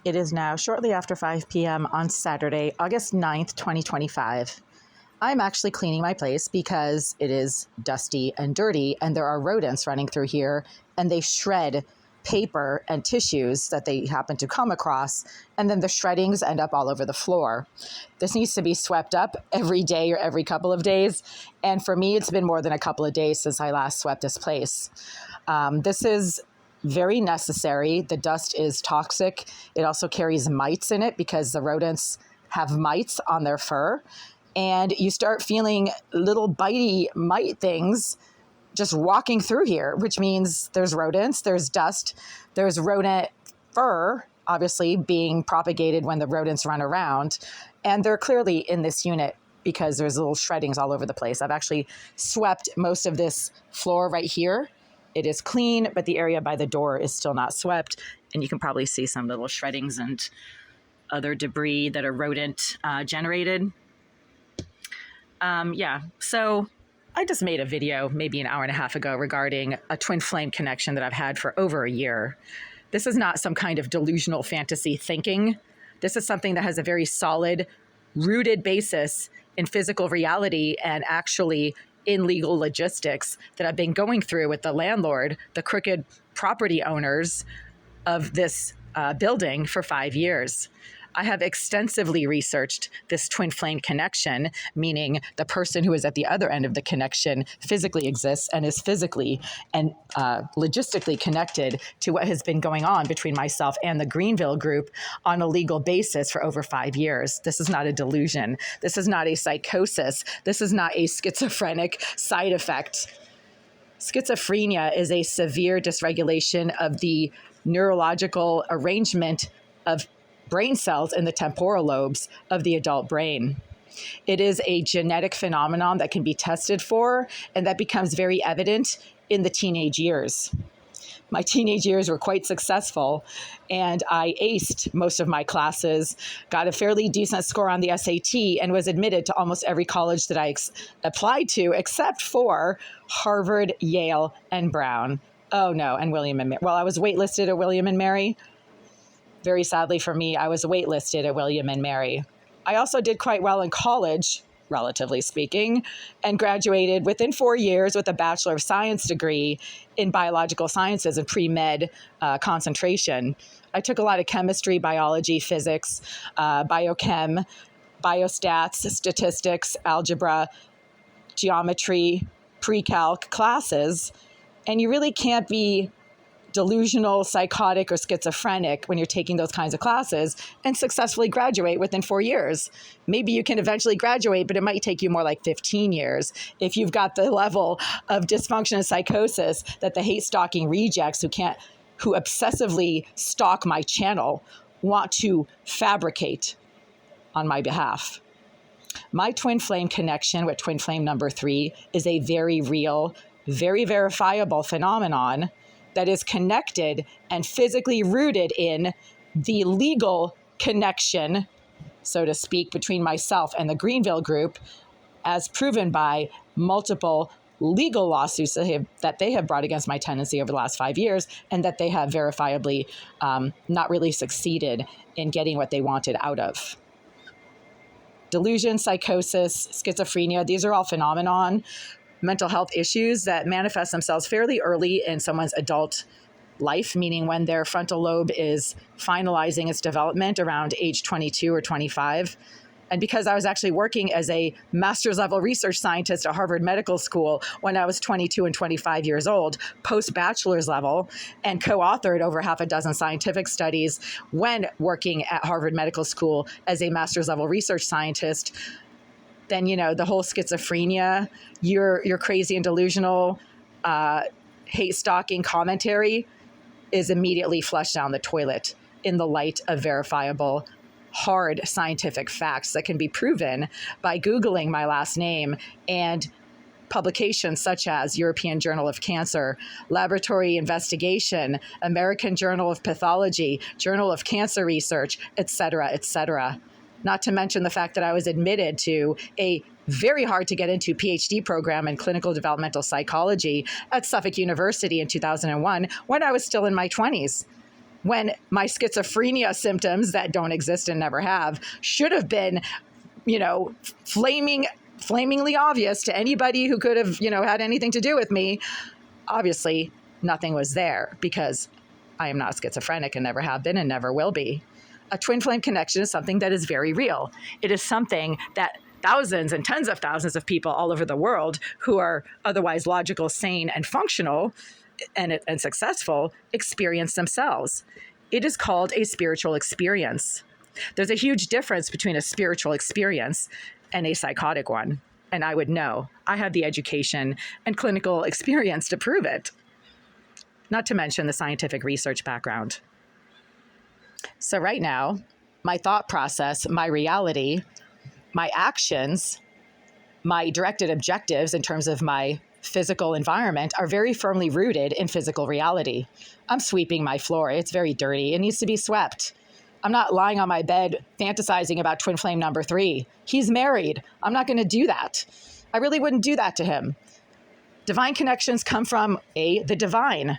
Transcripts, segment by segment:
It is now shortly after 5 p.m. on Saturday, August 9th, 2025. I'm actually cleaning my place because it is dusty and dirty, and there are rodents running through here, and they shred paper and tissues that they happen to come across, and then the shreddings end up all over the floor. This needs to be swept up every day or every couple of days, and for me, it's been more than a couple of days since I last swept this place. This is very necessary. The dust is toxic. It also carries mites in it because the rodents have mites on their fur. And you start feeling little bitey mite things just walking through here, which means there's rodents, there's dust, there's rodent fur, obviously being propagated when the rodents run around. And they're clearly in this unit because there's little shreddings all over the place. I've actually swept most of this floor right here. It is clean, but the area by the door is still not swept. And you can probably see some little shreddings and other debris that are rodent generated. So I just made a video maybe an hour and a half ago regarding a twin flame connection that I've had for over a year. This is not some kind of delusional fantasy thinking. This is something that has a very solid, rooted basis in physical reality and actually in legal logistics that I've been going through with the landlord, the crooked property owners of this building for 5 years. I have extensively researched this twin flame connection, meaning the person who is at the other end of the connection physically exists and is physically and logistically connected to what has been going on between myself and the Greenville group on a legal basis for over 5 years. This is not a delusion. This is not a psychosis. This is not a schizophrenic side effect. Schizophrenia is a severe dysregulation of the neurological arrangement of brain cells in the temporal lobes of the adult brain. It is a genetic phenomenon that can be tested for, and that becomes very evident in the teenage years. My teenage years were quite successful, and I aced most of my classes, got a fairly decent score on the SAT, and was admitted to almost every college that I applied to, except for Harvard, Yale, and Brown. Oh no, and William and Mary. Well, I was waitlisted at William and Mary. Very sadly for me, I was waitlisted at William and Mary. I also did quite well in college, relatively speaking, and graduated within 4 years with a Bachelor of Science degree in biological sciences and pre-med concentration. I took a lot of chemistry, biology, physics, biochem, biostats, statistics, algebra, geometry, pre-calc classes, and you really can't be delusional, psychotic, or schizophrenic when you're taking those kinds of classes and successfully graduate within 4 years. Maybe you can eventually graduate, but it might take you more like 15 years if you've got the level of dysfunction and psychosis that the hate stalking rejects who obsessively stalk my channel want to fabricate on my behalf. My twin flame connection with twin flame number 3 is a very real, very verifiable phenomenon that is connected and physically rooted in the legal connection, so to speak, between myself and the Greenville group, as proven by multiple legal lawsuits that they have brought against my tenancy over the last 5 years, and that they have verifiably not really succeeded in getting what they wanted out of. Delusion, psychosis, schizophrenia, these are all phenomenon, mental health issues that manifest themselves fairly early in someone's adult life, meaning when their frontal lobe is finalizing its development around age 22 or 25. And because I was actually working as a master's level research scientist at Harvard Medical School when I was 22 and 25 years old, post-bachelor's level, and co-authored over half a dozen scientific studies when working at Harvard Medical School as a master's level research scientist, then, the whole schizophrenia, you're crazy and delusional, hate stalking commentary is immediately flushed down the toilet in the light of verifiable, hard scientific facts that can be proven by Googling my last name and publications such as European Journal of Cancer, Laboratory Investigation, American Journal of Pathology, Journal of Cancer Research, et cetera, et cetera. Not to mention the fact that I was admitted to a very hard to get into PhD program in clinical developmental psychology at Suffolk University in 2001 when I was still in my 20s. when my schizophrenia symptoms that don't exist and never have should have been, flamingly obvious to anybody who could have, had anything to do with me. Obviously, nothing was there because I am not schizophrenic and never have been and never will be. A twin flame connection is something that is very real. It is something that thousands and tens of thousands of people all over the world who are otherwise logical, sane, and functional and successful experience themselves. It is called a spiritual experience. There's a huge difference between a spiritual experience and a psychotic one. And I would know. I have the education and clinical experience to prove it, not to mention the scientific research background. So right now, my thought process, my reality, my actions, my directed objectives in terms of my physical environment are very firmly rooted in physical reality. I'm sweeping my floor. It's very dirty. It needs to be swept. I'm not lying on my bed fantasizing about twin flame number 3. He's married. I'm not going to do that. I really wouldn't do that to him. Divine connections come from A, the divine.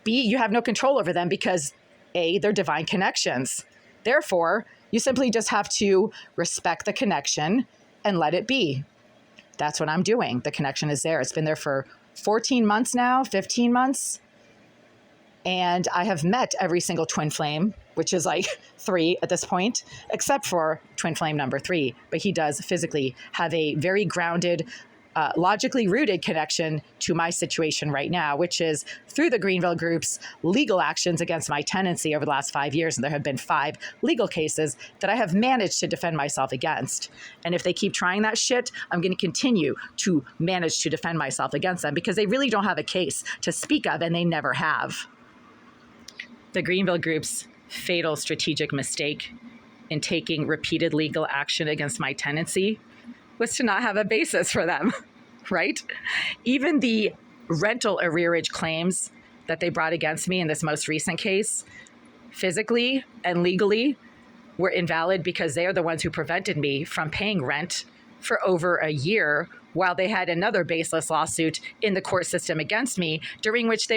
B, you have no control over them because A, they're divine connections. Therefore, you simply just have to respect the connection and let it be. That's what I'm doing. The connection is there. It's been there for 14 months now, 15 months. And I have met every single twin flame, which is like 3 at this point, except for twin flame number 3. But he does physically have a very grounded, logically rooted connection to my situation right now, which is through the Greenville Group's legal actions against my tenancy over the last 5 years. And there have been 5 legal cases that I have managed to defend myself against. And if they keep trying that shit, I'm going to continue to manage to defend myself against them because they really don't have a case to speak of and they never have. The Greenville Group's fatal strategic mistake in taking repeated legal action against my tenancy was to not have a basis for them, right? Even the rental arrearage claims that they brought against me in this most recent case, physically and legally, were invalid because they are the ones who prevented me from paying rent for over a year while they had another baseless lawsuit in the court system against me, during which they